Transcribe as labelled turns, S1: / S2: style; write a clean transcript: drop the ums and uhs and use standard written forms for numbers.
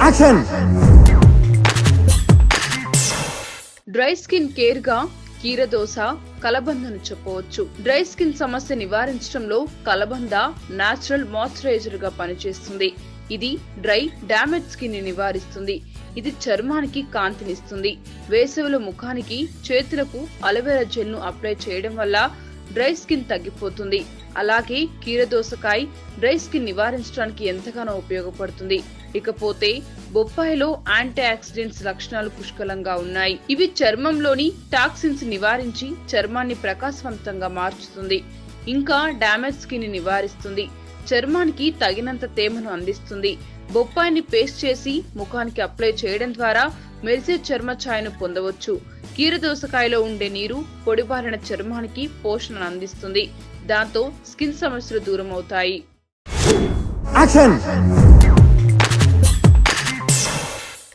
S1: Action.
S2: Dry skin care గా కీరదోస, కలబందను చెప్పవచ్చు. డ్రై స్కిన్ సమస్య నివారించడంలో కలబంద నేచురల్ మాయిశ్చరైజర్ గా పనిచేస్తుంది. ఇది డ్రై డామేజ్ స్కిన్ ని నివారిస్తుంది. ఇది చర్మానికి కాంతినిస్తుంది. వేసవిలో ముఖానికి, చేతులకు అలోవెరా జెల్ ను అప్లై చేయడం వల్ల డ్రై స్కిన్ తగ్గిపోతుంది. అలాగే కీరదోసకాయ డ్రై స్కిన్ నివారించడానికి ఎంతగానో ఉపయోగపడుతుంది. ఇకపోతే బొప్పాయిలో యాంటీ ఆక్సిడెంట్స్ లక్షణాలు పుష్కలంగా ఉన్నాయి. ఇవి చర్మంలోని టాక్సిన్స్ నివారించి చర్మాన్ని ప్రకాశవంతంగా మార్చుతుంది. ఇంకా డామేజ్ స్కిన్ ని నివారిస్తుంది. చర్మానికి తగినంత తేమను అందిస్తుంది. బొప్పాయిని పేస్ట్ చేసి ముఖానికి అప్లై చేయడం ద్వారా మెరిసే చర్మ ఛాయను పొందవచ్చు. కీరదోసకాయలో ఉండే నీరు పొడిబారిన చర్మానికి పోషణను అందిస్తుంది. దాంతో స్కిన్ సమస్యలు దూరం అవుతాయి.
S1: యాక్షన్.